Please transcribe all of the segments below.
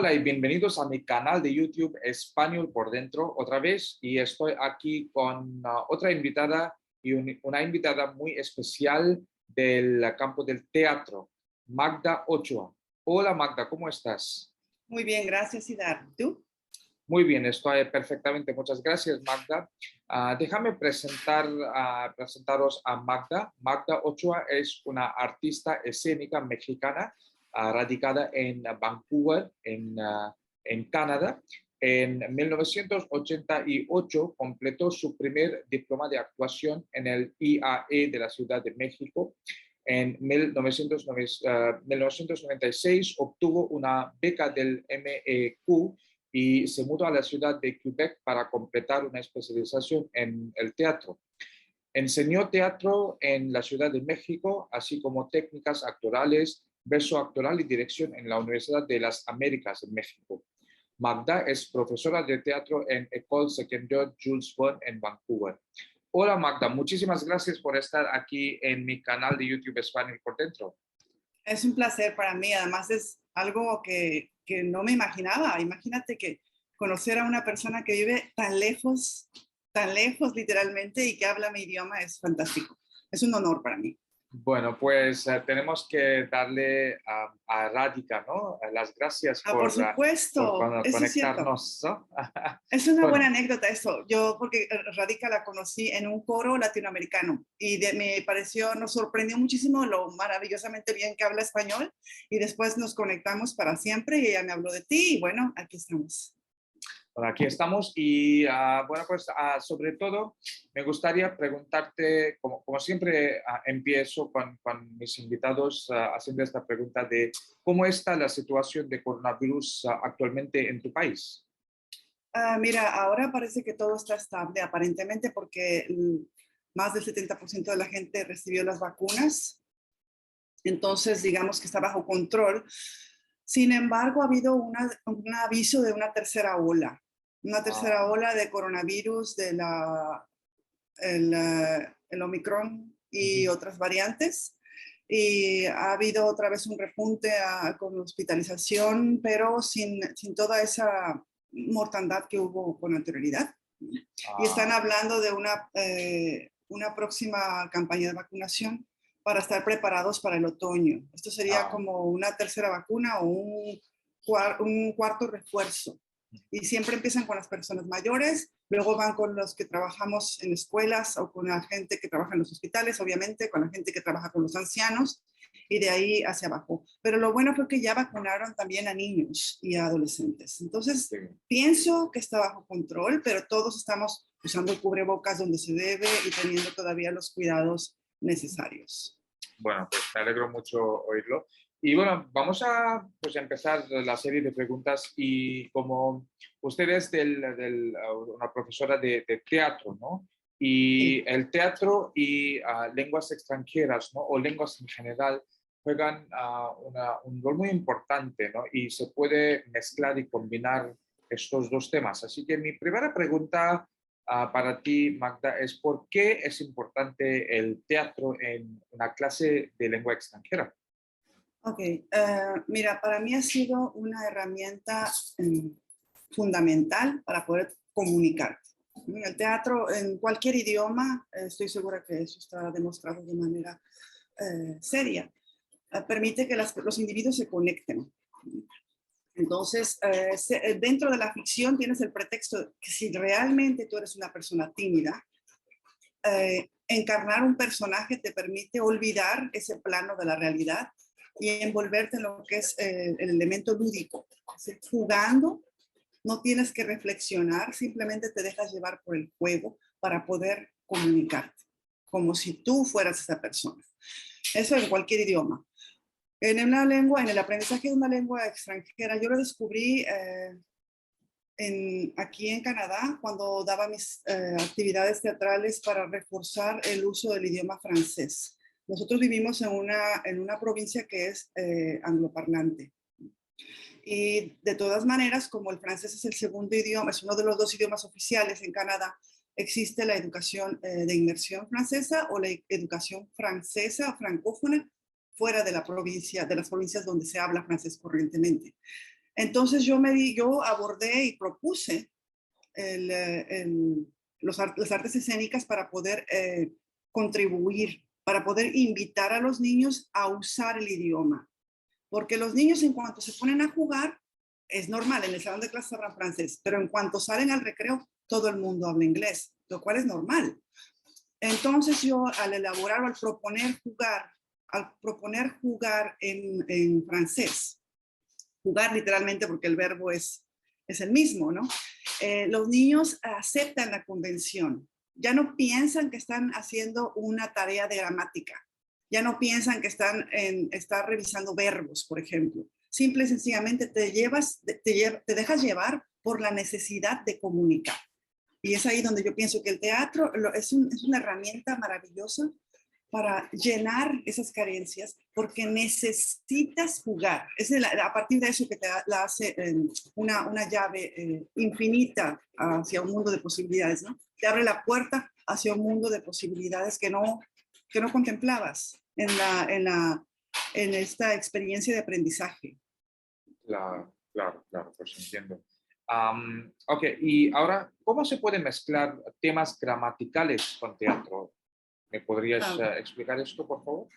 Hola y bienvenidos a mi canal de YouTube Español por Dentro otra vez, y estoy aquí con otra invitada y una invitada muy especial del campo del teatro, Magda Ochoa. Hola Magda, ¿cómo estás? Muy bien, gracias, Idar. ¿Tú? Muy bien, estoy perfectamente. Muchas gracias, Magda. Déjame presentaros a Magda. Magda Ochoa es una artista escénica mexicana radicada en Vancouver, en Canadá. En 1988 completó su primer diploma de actuación en el IAE de la Ciudad de México. En 1996 obtuvo una beca del MEQ y se mudó a la ciudad de Quebec para completar una especialización en el teatro. Enseñó teatro en la Ciudad de México, así como técnicas actorales, verso actoral y dirección en la Universidad de las Américas en México. Magda es profesora de teatro en École Secondaire Jules Verne en Vancouver. Hola Magda, muchísimas gracias por estar aquí en mi canal de YouTube Español por Dentro. Es un placer para mí. Además, es algo que no me imaginaba. Imagínate que conocer a una persona que vive tan lejos literalmente y que habla mi idioma es fantástico. Es un honor para mí. Bueno, pues tenemos que darle a Radica, ¿no? Las gracias Por por supuesto, eso es cierto. conectarnos, ¿no? Es una buena Bueno, anécdota eso. Yo, porque Radica la conocí en un coro latinoamericano y me pareció, nos sorprendió muchísimo lo maravillosamente bien que habla español, y después nos conectamos para siempre y ella me habló de ti y bueno, aquí estamos. bueno, aquí estamos y bueno, pues sobre todo me gustaría preguntarte, como siempre empiezo con mis invitados haciendo esta pregunta de cómo está la situación de coronavirus actualmente en tu país. Mira, ahora parece que todo está estable aparentemente porque más del 70% de la gente recibió las vacunas, entonces digamos que está bajo control. Sin embargo, ha habido un aviso de una tercera Ah, ola de coronavirus, de el Omicron y ujú. otras variantes. Y ha habido otra vez un repunte con hospitalización, pero sin toda esa mortandad que hubo con anterioridad. Y están Ah, hablando de una próxima campaña de vacunación para estar preparados para el otoño. Esto sería ah, como una tercera vacuna o un cuarto refuerzo. Y siempre empiezan con las personas mayores, luego van con los que trabajamos en escuelas o con la gente que trabaja en los hospitales, obviamente, con la gente que trabaja con los ancianos, y de ahí hacia abajo. Pero lo bueno fue que ya vacunaron también a niños y a adolescentes. Entonces, sí. pienso que está bajo control, pero todos estamos usando el cubrebocas donde se debe y teniendo todavía los cuidados necesarios. Bueno, pues me alegro mucho oírlo. Y bueno, vamos a pues, empezar la serie de preguntas. Y como usted es una profesora de teatro, ¿no? Y Sí. el teatro y lenguas extranjeras, ¿no? O lenguas en general juegan un rol muy importante, ¿no? Y se puede mezclar y combinar estos dos temas. Así que mi primera pregunta para ti, Magda, es ¿por qué es importante el teatro en una clase de lengua extranjera? Ok, mira, para mí ha sido una herramienta fundamental para poder comunicar. El teatro en cualquier idioma, estoy segura que eso está demostrado de manera seria, permite que los individuos se conecten. Entonces, dentro de la ficción tienes el pretexto que si realmente tú eres una persona tímida, encarnar un personaje te permite olvidar ese plano de la realidad y envolverte en lo que es el elemento lúdico. Jugando, no tienes que reflexionar, simplemente te dejas llevar por el juego para poder comunicarte, como si tú fueras esa persona. Eso en cualquier idioma. En una lengua, en el aprendizaje de una lengua extranjera, yo lo descubrí aquí en Canadá cuando daba mis actividades teatrales para reforzar el uso del idioma francés. Nosotros vivimos en una provincia que es angloparlante. Y de todas maneras, como el francés es el segundo idioma, es uno de los dos idiomas oficiales en Canadá, existe la educación de inmersión francesa o la educación francesa o francófona fuera de la provincia, de las provincias donde se habla francés corrientemente. Entonces yo abordé y propuse las artes escénicas para poder contribuir, para poder invitar a los niños a usar el idioma. Porque los niños, en cuanto se ponen a jugar, es normal, en el salón de clases hablan francés, pero en cuanto salen al recreo, todo el mundo habla inglés, lo cual es normal. Entonces yo, al elaborar o al proponer jugar en francés, jugar literalmente porque el verbo es el mismo, ¿no? Los niños aceptan la convención. Ya no piensan que están haciendo una tarea de gramática. Ya no piensan que están revisando verbos, por ejemplo. Simple y sencillamente te dejas llevar por la necesidad de comunicar. Y es ahí donde yo pienso que el teatro es una herramienta maravillosa para llenar esas carencias, porque necesitas jugar. Es a partir de eso que te la hace una llave infinita hacia un mundo de posibilidades, ¿no? Te abre la puerta hacia un mundo de posibilidades que no contemplabas en esta experiencia de aprendizaje. Claro, pues entiendo. Ok, y ahora, ¿cómo se pueden mezclar temas gramaticales con teatro? ¿Me podrías explicar esto, por favor?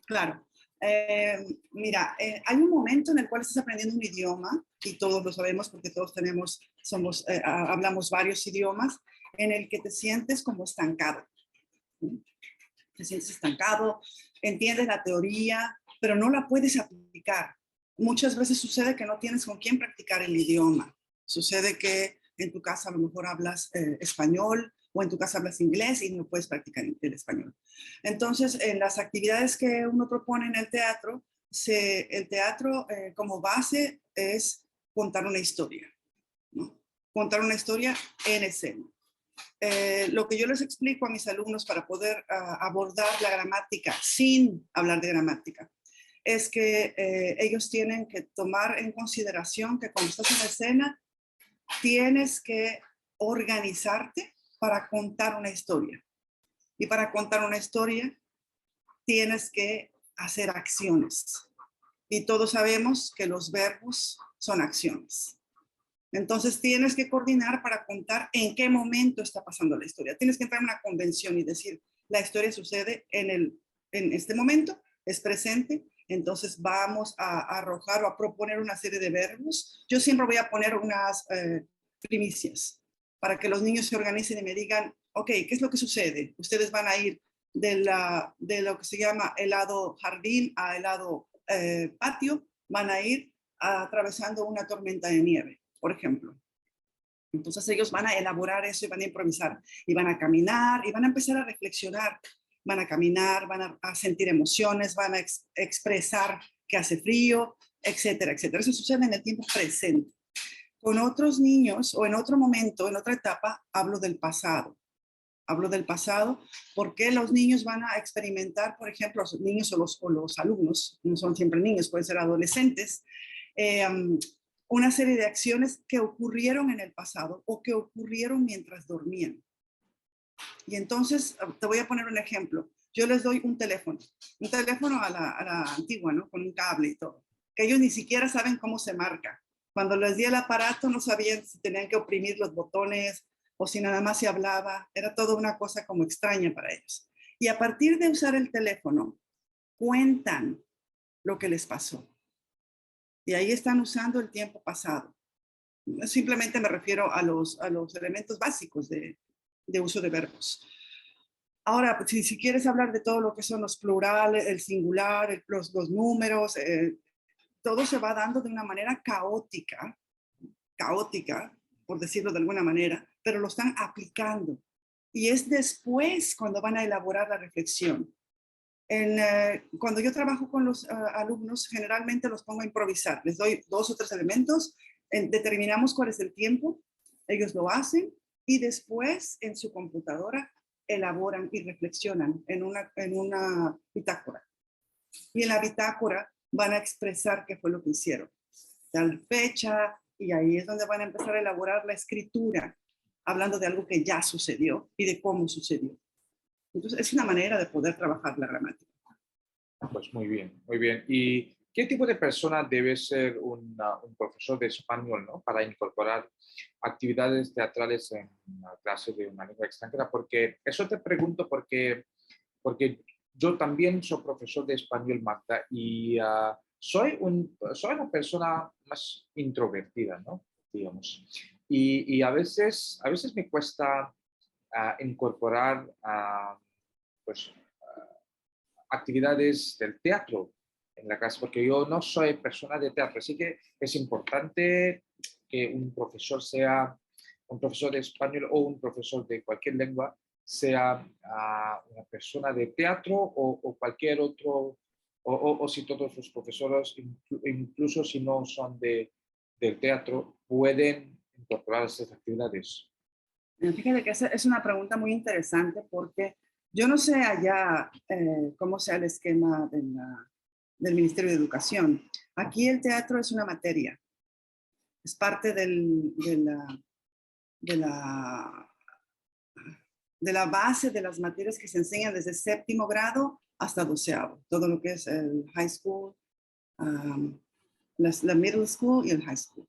Claro. Mira, hay un momento en el cual estás aprendiendo un idioma, y todos lo sabemos porque todos hablamos varios idiomas, en el que te sientes como estancado. Te sientes estancado, entiendes la teoría, pero no la puedes aplicar. Muchas veces sucede que no tienes con quién practicar el idioma. Sucede que en tu casa a lo mejor hablas español, o en tu casa hablas inglés y no puedes practicar el español. Entonces, en las actividades que uno propone en el teatro, el teatro como base es contar una historia, ¿no? Contar una historia en escena. Lo que yo les explico a mis alumnos para poder abordar la gramática sin hablar de gramática es que ellos tienen que tomar en consideración que cuando estás en la escena tienes que organizarte para contar una historia. Y para contar una historia tienes que hacer acciones. Y todos sabemos que los verbos son acciones. Entonces tienes que coordinar para contar en qué momento está pasando la historia. Tienes que entrar en una convención y decir, la historia sucede en este momento, es presente, entonces vamos a arrojar o a proponer una serie de verbos. Yo siempre voy a poner unas primicias para que los niños se organicen y me digan, ok, ¿qué es lo que sucede? Ustedes van a ir de lo que se llama el lado jardín a el lado patio, van a ir atravesando una tormenta de nieve, por ejemplo. Entonces ellos van a elaborar eso y van a improvisar y van a caminar y van a empezar a reflexionar. Van a caminar, van a sentir emociones, van a expresar que hace frío, etcétera, etcétera. Eso sucede en el tiempo presente. Con otros niños o en otro momento, en otra etapa, hablo del pasado. Hablo del pasado porque los niños van a experimentar, por ejemplo, los niños o los alumnos, no son siempre niños, pueden ser adolescentes, una serie de acciones que ocurrieron en el pasado o que ocurrieron mientras dormían. Y entonces, te voy a poner un ejemplo. Yo les doy un teléfono a la antigua, ¿no? Con un cable y todo, que ellos ni siquiera saben cómo se marca. Cuando les di el aparato no sabían si tenían que oprimir los botones o si nada más se hablaba. Era toda una cosa como extraña para ellos. Y a partir de usar el teléfono, cuentan lo que les pasó. Y ahí están usando el tiempo pasado. Simplemente me refiero a los elementos básicos de uso de verbos. Ahora, si quieres hablar de todo lo que son los plurales, el singular, los números, todo se va dando de una manera caótica, por decirlo de alguna manera, pero lo están aplicando. Y es después cuando van a elaborar la reflexión. Cuando yo trabajo con los alumnos, generalmente los pongo a improvisar. Les doy 2 o 3 elementos, determinamos cuál es el tiempo, ellos lo hacen y después en su computadora elaboran y reflexionan en una bitácora. Y en la bitácora van a expresar qué fue lo que hicieron. Tal fecha, y ahí es donde van a empezar a elaborar la escritura, hablando de algo que ya sucedió y de cómo sucedió. Entonces, es una manera de poder trabajar la gramática. Pues muy bien, muy bien. ¿Y ¿Qué tipo de persona debe ser un profesor de español, ¿no? Para incorporar actividades teatrales en una clase de una lengua extranjera? Porque eso te pregunto porque yo también soy profesor de español, Magda, y soy una persona más introvertida, ¿no? Digamos. Y a veces me cuesta incorporar pues, actividades del teatro en la clase, porque yo no soy persona de teatro, así que es importante que un profesor sea un profesor de español o un profesor de cualquier lengua sea una persona de teatro o cualquier otro, o si todos los profesores, incluso si no son del teatro, pueden incorporar esas actividades. Fíjate que esa es una pregunta muy interesante porque yo no sé allá cómo sea el esquema del Ministerio de Educación. Aquí el teatro es una materia, es parte de la, de la base de las materias que se enseñan desde séptimo grado hasta doceavo, todo lo que es el high school, la middle school y el high school.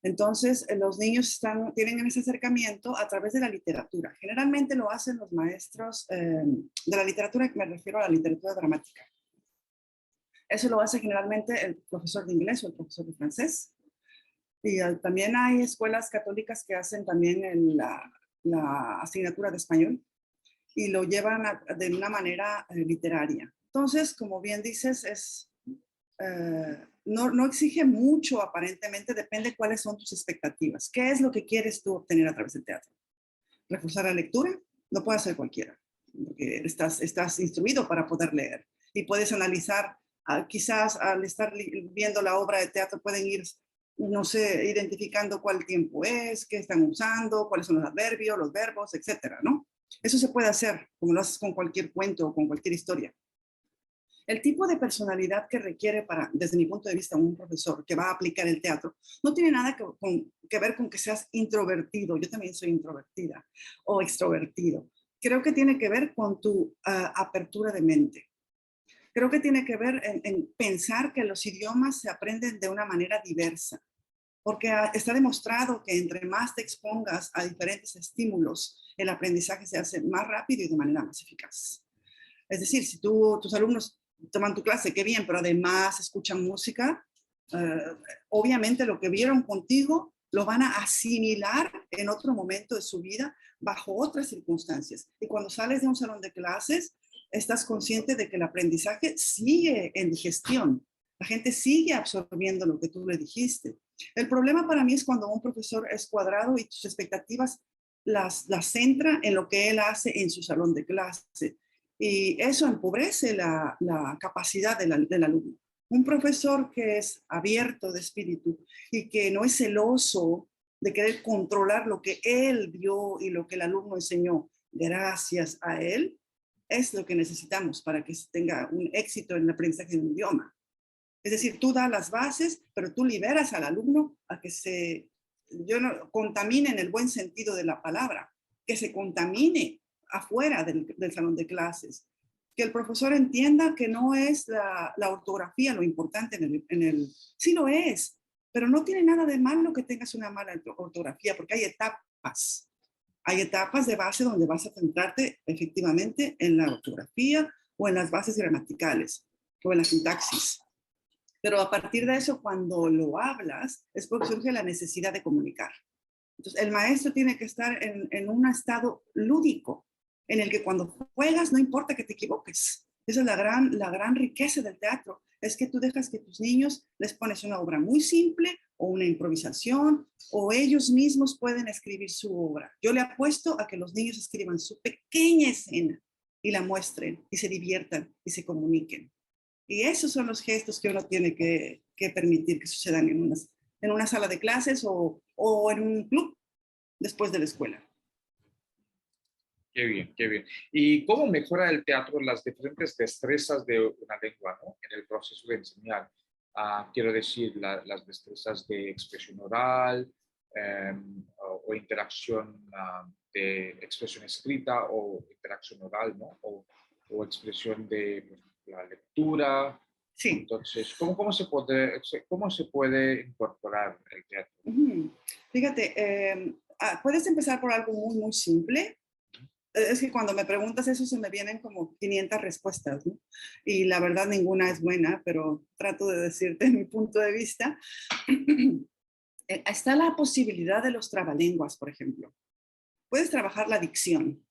Entonces, los niños tienen ese acercamiento a través de la literatura. Generalmente lo hacen los maestros de la literatura, me refiero a la literatura dramática. Eso lo hace generalmente el profesor de inglés o el profesor de francés. Y también hay escuelas católicas que hacen también la asignatura de español y lo llevan de una manera literaria. Entonces, como bien dices, no exige mucho aparentemente, depende cuáles son tus expectativas. ¿Qué es lo que quieres tú obtener a través del teatro? ¿Reforzar la lectura? Lo puede hacer cualquiera, porque estás instruido para poder leer y puedes analizar, quizás al estar viendo la obra de teatro pueden ir, no sé, identificando cuál tiempo es, qué están usando, cuáles son los adverbios, los verbos, etcétera, ¿no? Eso se puede hacer, como lo haces con cualquier cuento o con cualquier historia. El tipo de personalidad que requiere desde mi punto de vista, un profesor que va a aplicar el teatro, no tiene nada que ver con que seas introvertido. Yo también soy introvertida o extrovertido. Creo que tiene que ver con tu apertura de mente. Creo que tiene que ver en pensar que los idiomas se aprenden de una manera diversa, porque está demostrado que entre más te expongas a diferentes estímulos, el aprendizaje se hace más rápido y de manera más eficaz. Es decir, si tus alumnos toman tu clase, qué bien, pero además escuchan música, obviamente lo que vieron contigo lo van a asimilar en otro momento de su vida bajo otras circunstancias. Y cuando sales de un salón de clases, estás consciente de que el aprendizaje sigue en digestión. La gente sigue absorbiendo lo que tú le dijiste. El problema para mí es cuando un profesor es cuadrado y tus expectativas las centra en lo que él hace en su salón de clase. Y eso empobrece la capacidad del alumno. Un profesor que es abierto de espíritu y que no es celoso de querer controlar lo que él vio y lo que el alumno enseñó gracias a él, es lo que necesitamos para que tenga un éxito en el aprendizaje de un idioma. Es decir, tú das las bases, pero tú liberas al alumno a que contamine en el buen sentido de la palabra, que se contamine afuera del salón de clases, que el profesor entienda que no es la ortografía lo importante sí lo es, pero no tiene nada de malo que tengas una mala ortografía, porque hay etapas. Hay etapas de base donde vas a centrarte efectivamente en la ortografía o en las bases gramaticales o en la sintaxis. Pero a partir de eso, cuando lo hablas, es porque surge la necesidad de comunicar. Entonces, el maestro tiene que estar en un estado lúdico, en el que cuando juegas no importa que te equivoques. Esa es la gran riqueza del teatro, es que tú dejas que tus niños les pones una obra muy simple o una improvisación, o ellos mismos pueden escribir su obra. Yo le apuesto a que los niños escriban su pequeña escena y la muestren y se diviertan y se comuniquen. Y esos son los gestos que uno tiene que permitir que sucedan en una sala de clases o en un club después de la escuela. Qué bien, qué bien. ¿Y cómo mejora el teatro las diferentes destrezas de una lengua, ¿no? En el proceso de enseñar? Quiero decir, las destrezas de expresión oral o interacción de expresión escrita o interacción oral, ¿no? O expresión de pues, la lectura. Sí. Entonces, cómo se puede incorporar el teatro? Fíjate, puedes empezar por algo muy, muy simple. Es que cuando me preguntas eso se me vienen como 500 respuestas, ¿no? Y la verdad ninguna es buena, pero trato de decirte mi punto de vista. Está la posibilidad de los trabalenguas, por ejemplo. Puedes trabajar la dicción.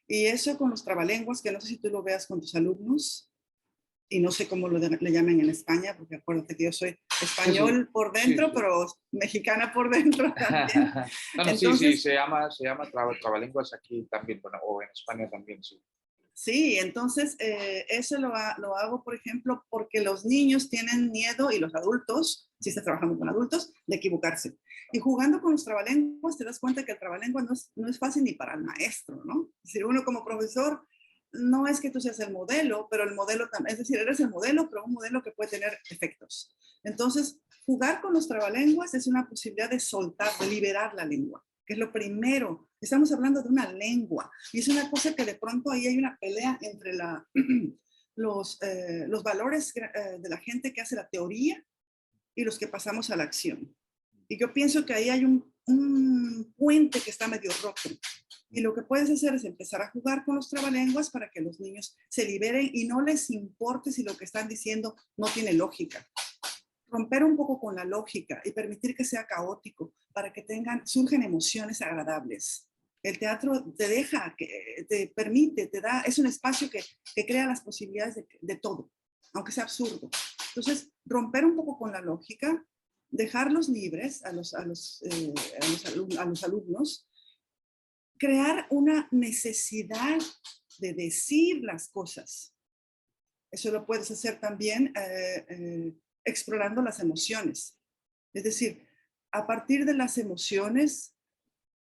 Y eso con los trabalenguas, que no sé si tú lo veas con tus alumnos, y no sé cómo le llaman en España, porque acuérdate que yo soy español Sí, sí, por sí, dentro, sí. pero mexicana por dentro también. No, no, sí, sí, Entonces, se llama trabalenguas aquí también, bueno, o en España también, sí. sí, entonces eso lo hago, por ejemplo, porque los niños tienen miedo y los adultos, si estás trabajando con adultos, de equivocarse. Y jugando con los trabalenguas te das cuenta que el trabalengua no es fácil ni para el maestro, ¿no? Es decir, uno como profesor, no es que tú seas el modelo, pero el modelo también, es decir, eres el modelo, pero un modelo que puede tener efectos. Entonces, jugar con los trabalenguas es una posibilidad de soltar, de liberar la lengua, que es lo primero. Estamos hablando de una lengua y es una cosa que de pronto ahí hay una pelea entre los valores de la gente que hace la teoría y los que pasamos a la acción. Y yo pienso que ahí hay un puente que está medio roto. Y lo que puedes hacer es empezar a jugar con los trabalenguas para que los niños se liberen y no les importe si lo que están diciendo no tiene lógica. Romper un poco con la lógica y permitir que sea caótico para que surgen emociones agradables. El teatro te deja, te permite, te da, es un espacio que crea las posibilidades de todo, aunque sea absurdo. Entonces, romper un poco con la lógica, dejarlos libres a los alumnos, crear una necesidad de decir las cosas. Eso lo puedes hacer también explorando las emociones. Es decir, a partir de las emociones,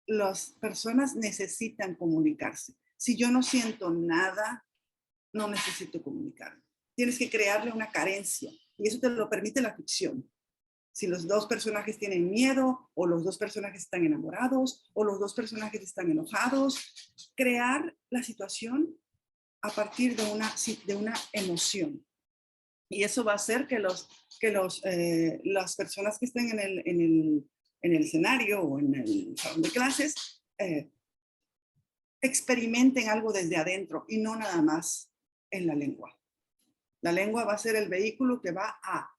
las personas necesitan comunicarse. Si yo no siento nada, no necesito comunicarme. Tienes que crearle una carencia y eso te lo permite la ficción. Si los dos personajes tienen miedo, o los dos personajes están enamorados, o los dos personajes están enojados, crear la situación a partir de una emoción. Y eso va a hacer que las personas que estén en el escenario o en el salón de clases experimenten algo desde adentro y no nada más en la lengua. La lengua va a ser el vehículo que va a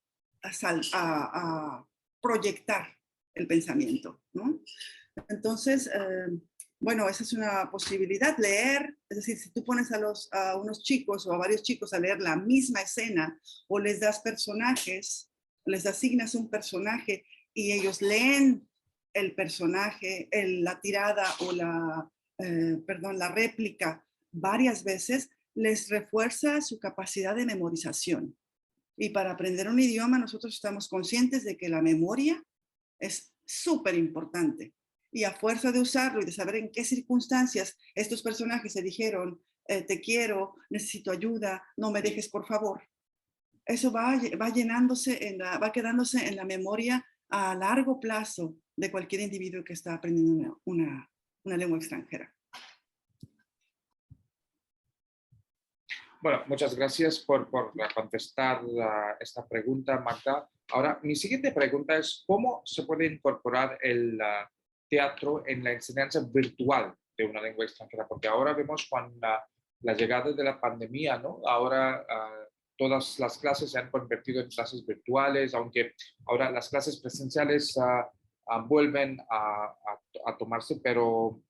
proyectar el pensamiento, ¿no? Entonces, bueno, esa es una posibilidad. Leer, es decir, si tú pones a unos chicos o a varios chicos a leer la misma escena o les das personajes, les asignas un personaje y ellos leen el personaje, la tirada o la réplica varias veces, les refuerza su capacidad de memorización. Y para aprender un idioma nosotros estamos conscientes de que la memoria es súper importante. Y a fuerza de usarlo y de saber en qué circunstancias estos personajes se dijeron, te quiero, necesito ayuda, no me dejes por favor, eso va llenándose, va quedándose en la memoria a largo plazo de cualquier individuo que está aprendiendo una lengua extranjera. Bueno, muchas gracias por contestar esta pregunta, Magda. Ahora, mi siguiente pregunta es, ¿cómo se puede incorporar el teatro en la enseñanza virtual de una lengua extranjera? Porque ahora vemos con la llegada de la pandemia, ¿no? Ahora todas las clases se han convertido en clases virtuales, aunque ahora las clases presenciales vuelven a tomarse, pero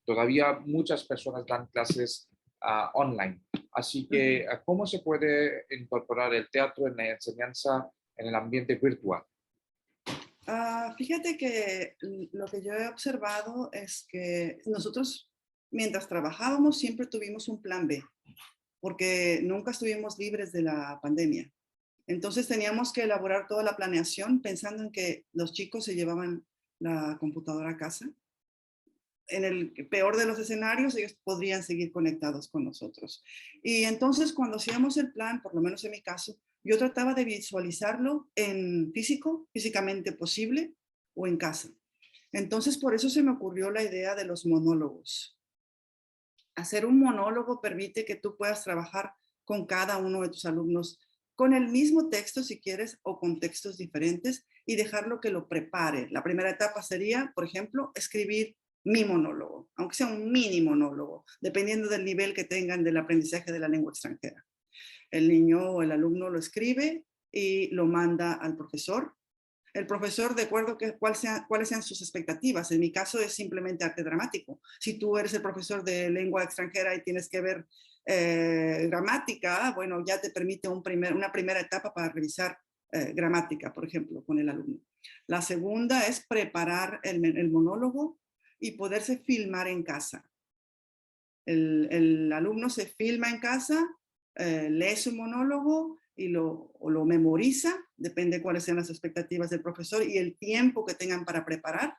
todavía muchas personas dan clases online. Así que, ¿cómo se puede incorporar el teatro en la enseñanza en el ambiente virtual? Fíjate que lo que yo he observado es que nosotros, mientras trabajábamos, siempre tuvimos un plan B, porque nunca estuvimos libres de la pandemia. Entonces teníamos que elaborar toda la planeación pensando en que los chicos se llevaban la computadora a casa. En el peor de los escenarios, ellos podrían seguir conectados con nosotros. Y entonces cuando hacíamos el plan, por lo menos en mi caso, yo trataba de visualizarlo en físicamente posible o en casa. Entonces por eso se me ocurrió la idea de los monólogos. Hacer un monólogo permite que tú puedas trabajar con cada uno de tus alumnos con el mismo texto si quieres o con textos diferentes y dejarlo que lo prepare. La primera etapa sería, por ejemplo, escribir mi monólogo, aunque sea un mini monólogo, dependiendo del nivel que tengan del aprendizaje de la lengua extranjera. El niño o el alumno lo escribe y lo manda al profesor. El profesor, de acuerdo a cuáles sean sus expectativas. En mi caso es simplemente arte dramático. Si tú eres el profesor de lengua extranjera y tienes que ver gramática, bueno, ya te permite una primera etapa para revisar gramática, por ejemplo, con el alumno. La segunda es preparar el monólogo y poderse filmar en casa. El alumno se filma en casa, lee su monólogo y lo memoriza, depende de cuáles sean las expectativas del profesor y el tiempo que tengan para preparar,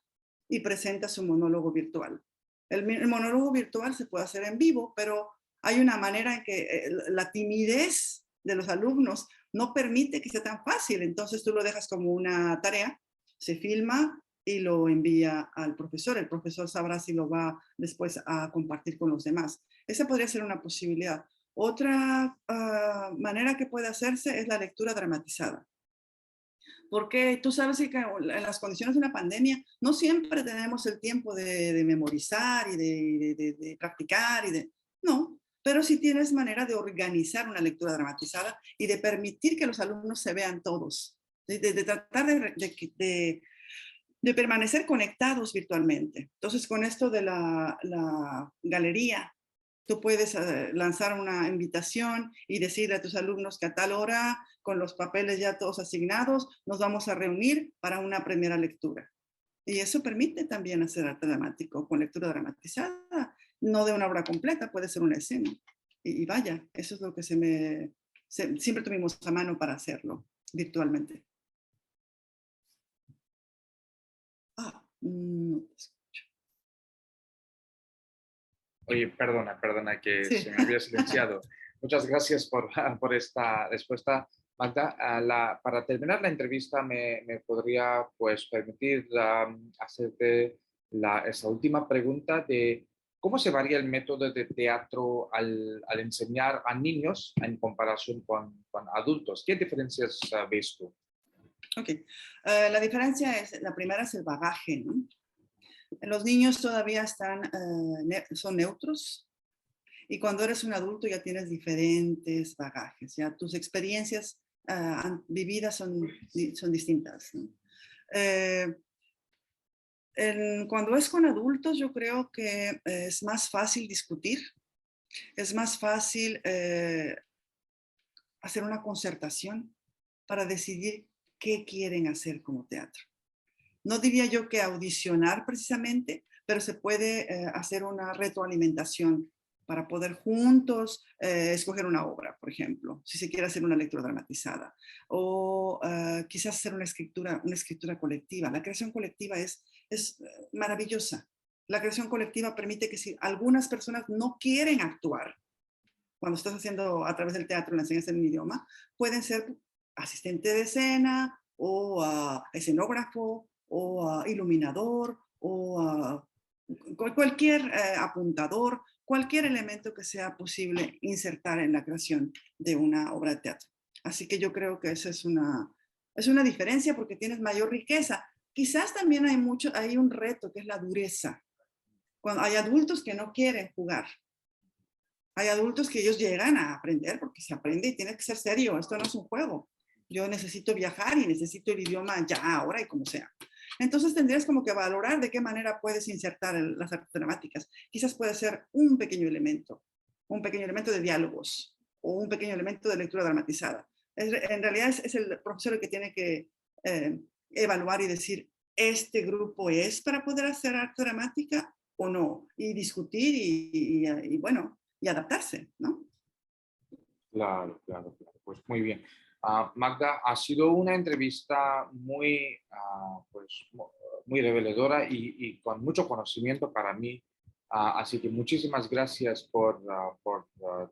y presenta su monólogo virtual. El monólogo virtual se puede hacer en vivo, pero hay una manera en que la timidez de los alumnos no permite que sea tan fácil, entonces tú lo dejas como una tarea, se filma y lo envía al profesor. El profesor sabrá si lo va después a compartir con los demás. Esa podría ser una posibilidad. Otra manera que puede hacerse es la lectura dramatizada. Porque tú sabes que en las condiciones de una pandemia no siempre tenemos el tiempo de memorizar y de practicar. No, pero sí tienes manera de organizar una lectura dramatizada y de permitir que los alumnos se vean todos. De tratar de permanecer conectados virtualmente. Entonces, con esto de la galería, tú puedes lanzar una invitación y decirle a tus alumnos que a tal hora, con los papeles ya todos asignados, nos vamos a reunir para una primera lectura. Y eso permite también hacer arte dramático con lectura dramatizada, no de una obra completa, puede ser una escena. Y vaya, eso es lo que siempre tuvimos a mano para hacerlo virtualmente. No te escucho. Oye, perdona que Sí. se me había silenciado. Muchas gracias por esta respuesta, Magda. Para terminar la entrevista, ¿me podría pues, permitir hacerte esa última pregunta de cómo se varía el método de teatro al enseñar a niños en comparación con adultos? ¿Qué diferencias ves tú? Ok. La diferencia la primera es el bagaje, ¿no? Los niños todavía son neutros, y cuando eres un adulto ya tienes diferentes bagajes, ya tus experiencias vividas son distintas, ¿no? Cuando es con adultos, yo creo que es más fácil discutir, es más fácil hacer una concertación para decidir qué quieren hacer como teatro. No diría yo que audicionar precisamente, pero se puede hacer una retroalimentación para poder juntos escoger una obra, por ejemplo, si se quiere hacer una lectura dramatizada, o quizás hacer una escritura colectiva. La creación colectiva es maravillosa. La creación colectiva permite que si algunas personas no quieren actuar, cuando estás haciendo a través del teatro la enseñanza en un idioma, pueden ser asistente de escena o escenógrafo o iluminador o cualquier apuntador, cualquier elemento que sea posible insertar en la creación de una obra de teatro. Así que yo creo que esa es una diferencia porque tienes mayor riqueza. Quizás también hay un reto que es la dureza. Cuando hay adultos que no quieren jugar. Hay adultos que ellos llegan a aprender porque se aprende y tiene que ser serio. Esto no es un juego. Yo necesito viajar y necesito el idioma ya, ahora y como sea. Entonces tendrías como que valorar de qué manera puedes insertar las artes dramáticas. Quizás puede ser un pequeño elemento de diálogos o un pequeño elemento de lectura dramatizada. En realidad es el profesor el que tiene que evaluar y decir, ¿este grupo es para poder hacer arte dramática o no? Y discutir y bueno, y adaptarse, ¿no? Claro. Pues muy bien. Magda, ha sido una entrevista muy reveladora y con mucho conocimiento para mí. Así que muchísimas gracias por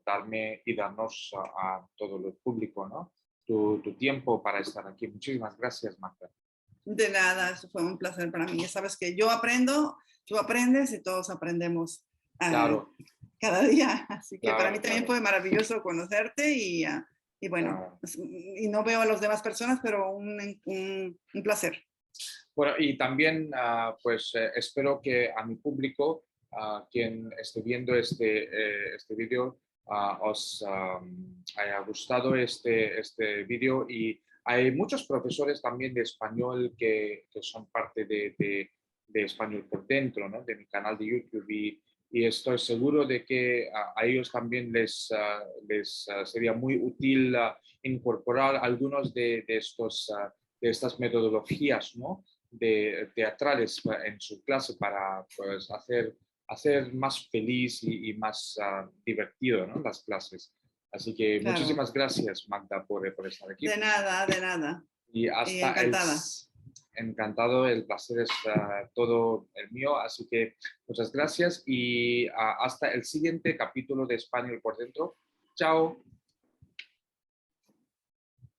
darme y darnos a todo el público, ¿no? Tu tiempo para estar aquí. Muchísimas gracias, Magda. De nada, eso fue un placer para mí. Ya sabes que yo aprendo, tú aprendes y todos aprendemos Claro, cada día. Así que para mí también claro. fue maravilloso conocerte Y bueno, y no veo a las demás personas, pero un placer. Bueno, y también pues espero que a mi público, quien esté viendo este vídeo, os haya gustado este vídeo, y hay muchos profesores también de español que son parte de Español por Dentro, ¿no? De mi canal de YouTube, y estoy seguro de que a ellos también les sería muy útil incorporar algunos de estas metodologías, ¿no? Teatrales en su clase para pues, hacer más feliz y más divertido, ¿no? Las clases. Así que Claro. muchísimas gracias, Magda, por estar aquí. De nada, de nada. Y Y hasta encantada. encantado, el placer es todo el mío, así que muchas gracias y hasta el siguiente capítulo de Español por Dentro. Chao.